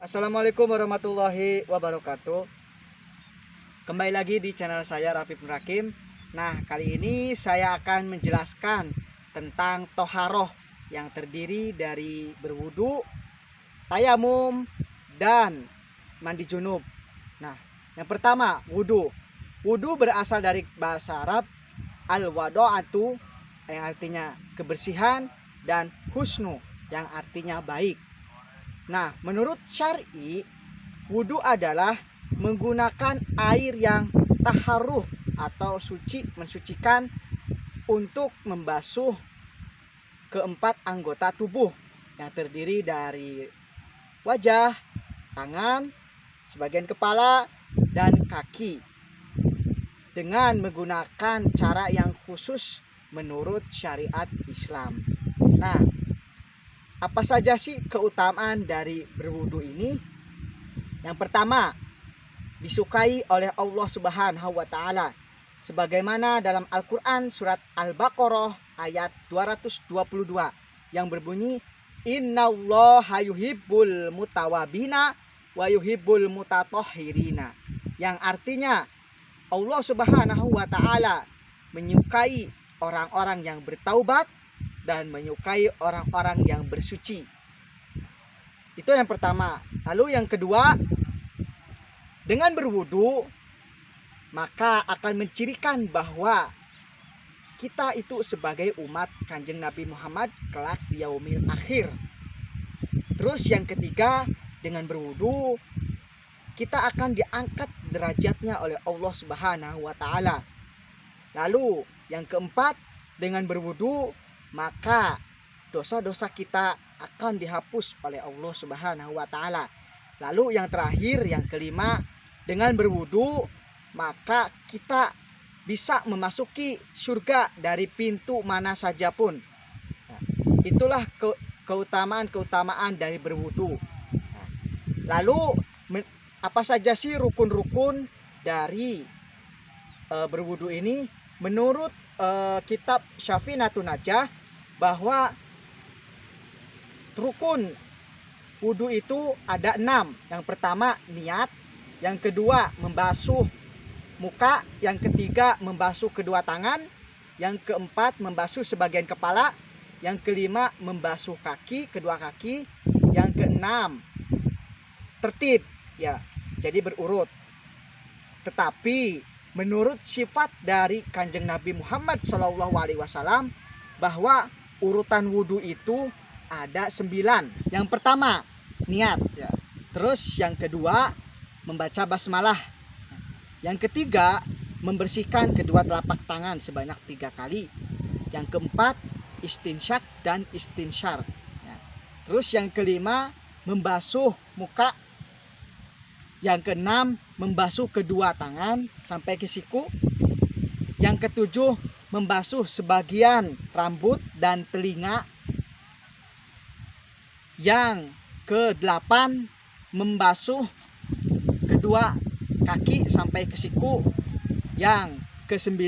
Assalamualaikum warahmatullahi wabarakatuh. Kembali lagi di channel saya Rafif Nur Hakim. Nah, kali ini saya akan menjelaskan tentang toharoh yang terdiri dari berwudu, tayamum, dan mandi junub. Nah, yang pertama wudu. Wudu berasal dari bahasa Arab al-wado'atu yang artinya kebersihan dan husnu yang artinya baik. Nah, menurut syar'i, wudu adalah menggunakan air yang taharuh atau suci, mensucikan untuk membasuh keempat anggota tubuh yang terdiri dari wajah, tangan, sebagian kepala, dan kaki dengan menggunakan cara yang khusus menurut syariat Islam. Nah, apa saja sih keutamaan dari berwudu ini? Yang pertama, disukai oleh Allah Subhanahu wa taala sebagaimana dalam Al-Qur'an surat Al-Baqarah ayat 222 yang berbunyi innallaha yuhibbul mutawabina wa yuhibbul mutatahhirina, yang artinya Allah Subhanahu wa taala menyukai orang-orang yang bertaubat dan menyukai orang-orang yang bersuci. Itu yang pertama. Lalu yang kedua, dengan berwudu maka akan mencirikan bahwa kita itu sebagai umat Kanjeng Nabi Muhammad kelak di yaumil akhir. Terus yang ketiga, dengan berwudu kita akan diangkat derajatnya oleh Allah Subhanahu wa taala. Lalu yang keempat, dengan berwudu maka dosa-dosa kita akan dihapus oleh Allah Subhanahu wa taala. Lalu yang terakhir, yang kelima, dengan berwudu maka kita bisa memasuki surga dari pintu mana saja pun. Nah, itulah keutamaan-keutamaan dari berwudu. Nah, lalu apa saja sih rukun-rukun dari berwudu ini? Menurut kitab Syafinatun Najah, bahwa rukun wudu itu ada 6. Yang pertama niat, yang kedua membasuh muka, yang ketiga membasuh kedua tangan, yang keempat membasuh sebagian kepala, yang kelima membasuh kaki, kedua kaki, yang keenam tertib ya, jadi berurut. Tetapi menurut sifat dari Kanjeng Nabi Muhammad SAW bahwa urutan wudu itu ada 9. Yang pertama niat ya. Terus yang kedua membaca basmalah. Yang ketiga membersihkan kedua telapak tangan sebanyak 3 kali. Yang keempat istinsyak dan istinsyar ya. Terus yang kelima membasuh muka. Yang keenam membasuh kedua tangan sampai ke siku. Yang ketujuh membasuh sebagian rambut dan telinga. Yang ke-8 membasuh kedua kaki sampai ke siku. Yang ke-9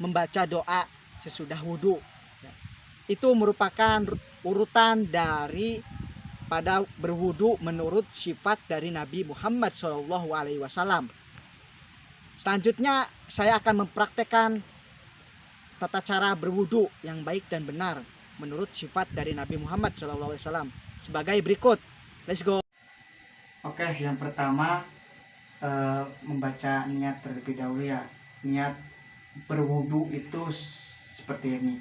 membaca doa sesudah wudhu. Itu merupakan urutan dari pada berwudu menurut sifat dari Nabi Muhammad SAW. Selanjutnya saya akan mempraktekkan tata cara berwudu yang baik dan benar menurut sifat dari Nabi Muhammad SAW sebagai berikut. Let's go. Oke, yang pertama membaca niat terlebih dahulu ya. Niat berwudu itu seperti ini.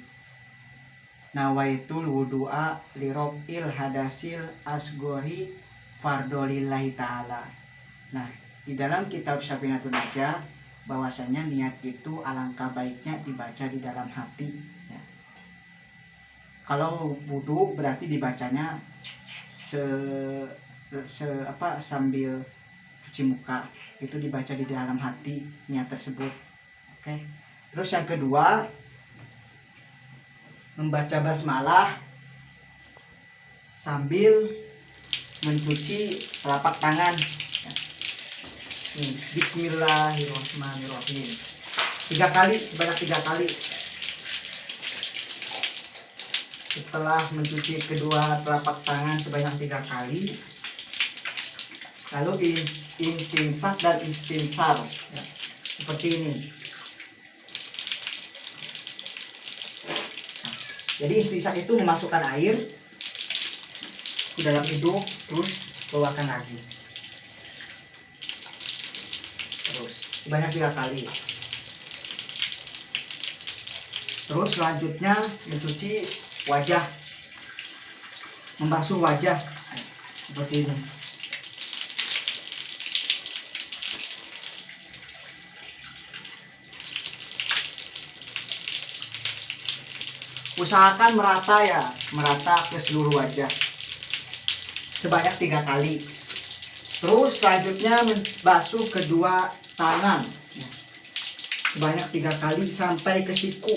Nawaitul wudu'a lirofil hadasil asgori fardolillahi ta'ala. Nah, di dalam kitab Syafinatun Najah bahwasanya niat itu alangkah baiknya dibaca di dalam hati ya. Kalau wudu berarti dibacanya sambil cuci muka, itu dibaca di dalam hati niat tersebut. Oke. Terus yang kedua membaca basmalah sambil mencuci telapak tangan. Bismillahirrahmanirrahim. 3 kali, sebanyak 3 kali. Setelah mencuci kedua telapak tangan sebanyak 3 kali, lalu instinsak dan istinsar ya, seperti ini. Nah, jadi instinsak itu memasukkan air ke dalam hidung, terus keluarkan lagi, terus sebanyak 3 kali. Terus selanjutnya mencuci wajah, membasuh wajah seperti ini. Usahakan merata ya, merata ke seluruh wajah sebanyak 3 kali. Terus selanjutnya membasuh kedua tangan sebanyak 3 kali sampai ke siku.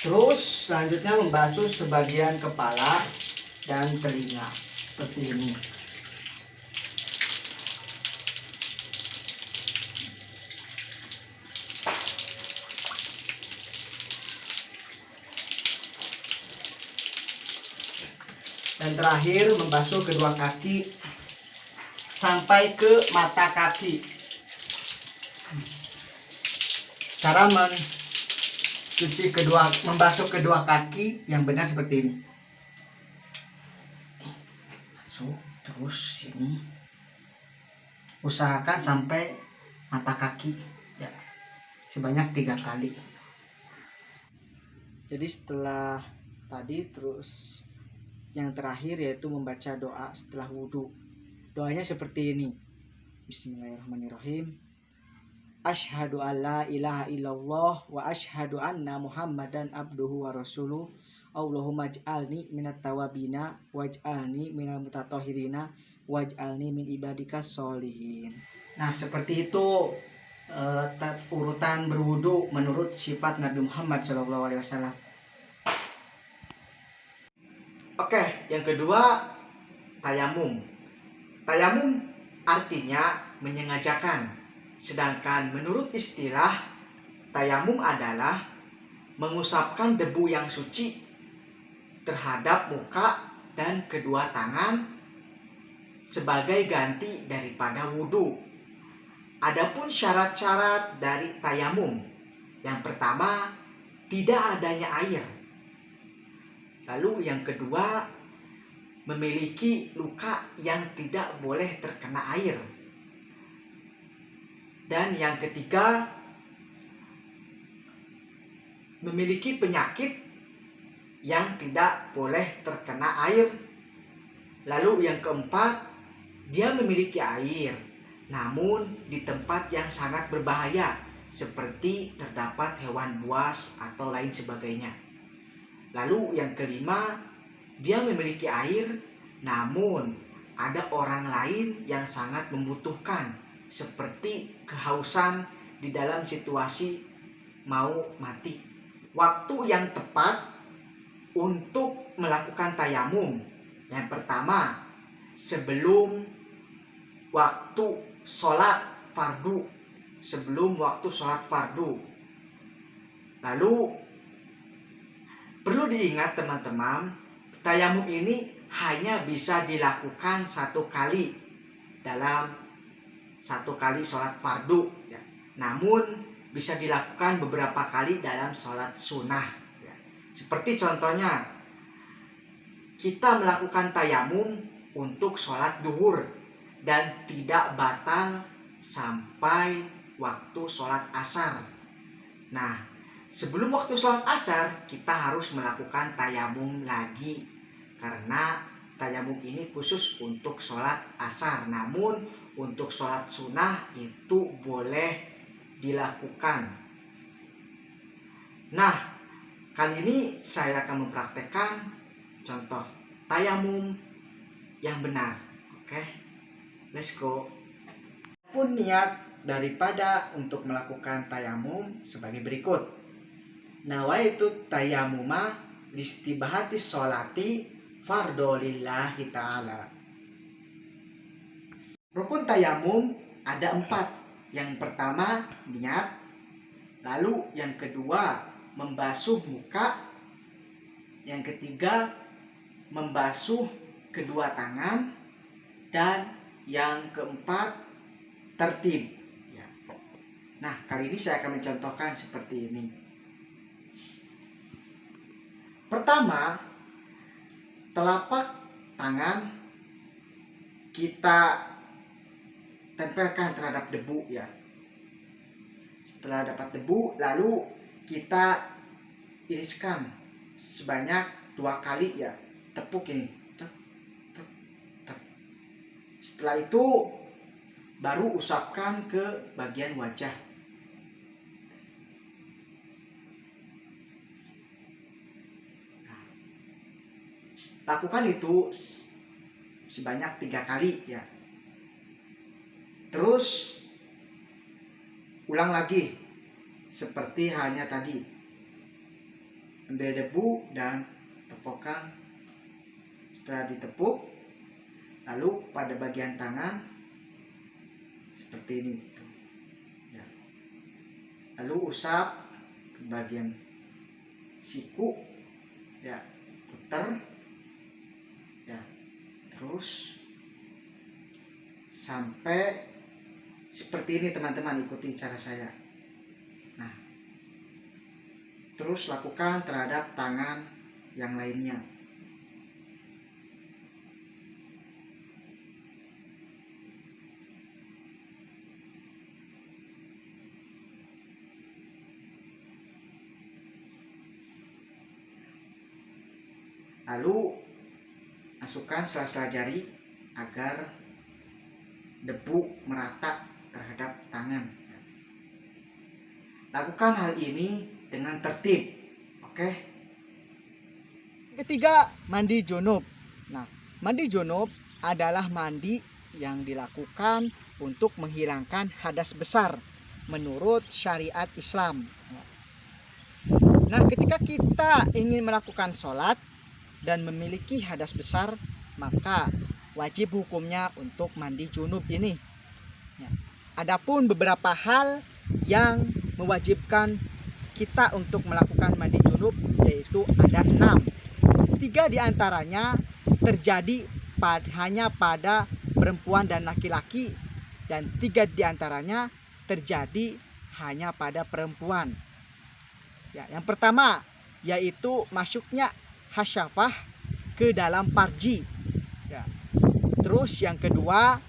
Terus selanjutnya membasuh sebagian kepala dan telinga seperti ini. Dan terakhir membasuh kedua kaki sampai ke mata kaki. Cara membasuh kedua kaki yang benar seperti ini. Masuk terus sini. Usahakan sampai mata kaki ya, sebanyak 3 kali. Jadi setelah tadi, terus yang terakhir yaitu membaca doa setelah wudhu. Doanya seperti ini. Bismillahirrahmanirrahim. Asyhadu alla ilaha illallah wa asyhadu anna Muhammadan abduhu wa rasuluh. Allahumma ij'alni minat tawabina waj'alni minal mutatahhirina waj'alni min ibadikas sholihin. Nah, seperti itu urutan berwudu menurut sifat Nabi Muhammad SAW. Oke, yang kedua tayamum. Tayamum artinya menyengajakan. Sedangkan menurut istilah, tayamum adalah mengusapkan debu yang suci terhadap muka dan kedua tangan sebagai ganti daripada wudhu. Adapun syarat-syarat dari tayamum, yang pertama, tidak adanya air. Lalu yang kedua, memiliki luka yang tidak boleh terkena air. Dan yang ketiga, memiliki penyakit yang tidak boleh terkena air. Lalu yang keempat, dia memiliki air, namun di tempat yang sangat berbahaya, seperti terdapat hewan buas atau lain sebagainya. Lalu yang kelima, dia memiliki air, namun ada orang lain yang sangat membutuhkan, seperti kehausan di dalam situasi mau mati. Waktu yang tepat untuk melakukan tayamum, yang pertama, sebelum waktu sholat fardu. Lalu perlu diingat teman-teman, tayamum ini hanya bisa dilakukan 1 kali dalam 1 kali sholat fardu ya. Namun bisa dilakukan beberapa kali dalam sholat sunnah ya. Seperti contohnya, kita melakukan tayamum untuk sholat duhur dan tidak batal sampai waktu sholat asar. Nah, sebelum waktu sholat asar, kita harus melakukan tayamum lagi, karena tayamum ini khusus untuk sholat asar. Namun untuk sholat sunnah itu boleh dilakukan. Nah, kali ini saya akan mempraktekkan contoh tayamum yang benar. Oke, let's go. Pun niat daripada untuk melakukan tayamum sebagai berikut. Nawaitu tayamuma listibahati sholati fardolillahi ta'ala. Rukun tayamum ada 4. Yang pertama niat, lalu yang kedua membasuh muka, yang ketiga membasuh kedua tangan, dan yang keempat tertib. Ya. Nah, kali ini saya akan mencontohkan seperti ini. Pertama, telapak tangan kita tempelkan terhadap debu ya. Setelah dapat debu, lalu kita iriskan sebanyak 2 kali ya. Tepuk ini. Tek, tek, tek. Setelah itu baru usapkan ke bagian wajah. Nah, lakukan itu sebanyak 3 kali ya. Terus ulang lagi seperti halnya tadi. Ambil debu dan tepukkan. Setelah ditepuk, lalu pada bagian tangan seperti ini ya. Lalu usap ke bagian siku ya, putar ya, terus sampai seperti ini teman-teman, ikuti cara saya. Nah, terus lakukan terhadap tangan yang lainnya. Lalu masukkan sela-sela jari agar debu merata terhadap tangan. Lakukan hal ini dengan tertib. Oke. Ketiga, mandi junub. Nah, mandi junub adalah mandi yang dilakukan untuk menghilangkan hadas besar menurut syariat Islam. Nah, ketika kita ingin melakukan sholat dan memiliki hadas besar, maka wajib hukumnya untuk mandi junub ini. Ya. Adapun beberapa hal yang mewajibkan kita untuk melakukan mandi junub, yaitu ada 6. 3 diantaranya terjadi hanya pada perempuan dan laki-laki, dan 3 diantaranya terjadi hanya pada perempuan. Ya, yang pertama yaitu masuknya hasyafah ke dalam farji ya. Terus yang kedua,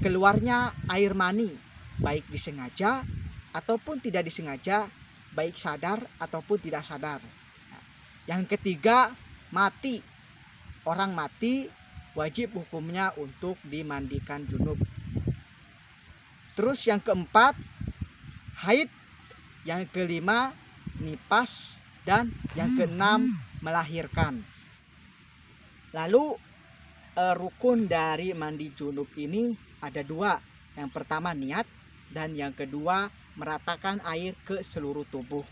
keluarnya air mani, baik disengaja ataupun tidak disengaja, baik sadar ataupun tidak sadar. Yang ketiga, mati. Orang mati wajib hukumnya untuk dimandikan junub. Terus yang keempat, haid. Yang kelima, nipas. Dan yang keenam, melahirkan. Lalu rukun dari mandi junub ini ada 2. Yang pertama niat, dan yang kedua meratakan air ke seluruh tubuh.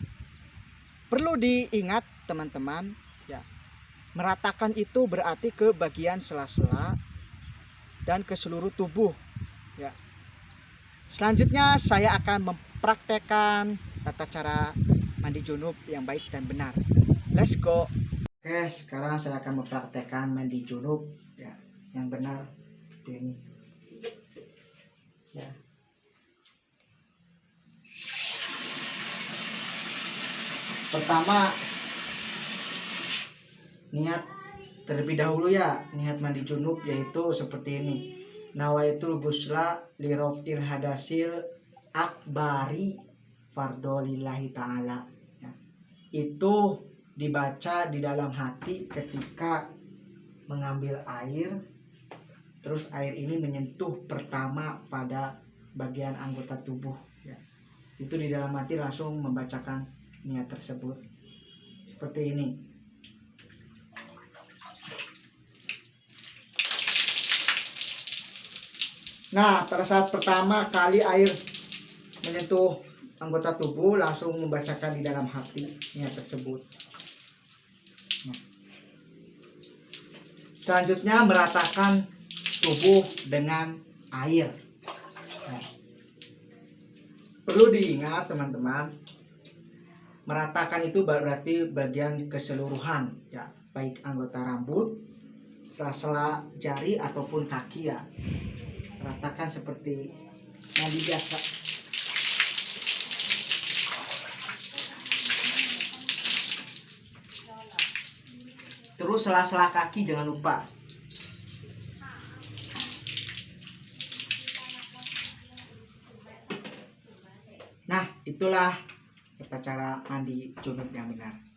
Perlu diingat teman-teman ya, meratakan itu berarti ke bagian sela-sela dan ke seluruh tubuh ya. Selanjutnya saya akan mempraktekkan tata cara mandi junub yang baik dan benar. Let's go. Oke, sekarang saya akan mempraktekkan mandi junub ya, yang benar seperti ini. Ya. Pertama, niat terlebih dahulu ya, niat mandi junub yaitu seperti ini. Nawaitul ghusla lirafil hadasil akbari fardolillahi ta'ala ya. Itu dibaca di dalam hati ketika mengambil air, terus air ini menyentuh pertama pada bagian anggota tubuh ya. Itu di dalam hati langsung membacakan niat tersebut seperti ini. Nah, pada saat pertama kali air menyentuh anggota tubuh, langsung membacakan di dalam hati niat tersebut. Nah. Selanjutnya meratakan tubuh dengan air. Nah. Perlu diingat teman-teman, meratakan itu berarti bagian keseluruhan ya, baik anggota rambut, sela-sela jari ataupun kaki ya. Ratakan seperti mandi biasa. Terus sela-sela kaki jangan lupa. Nah, itulah tata cara mandi junub yang benar.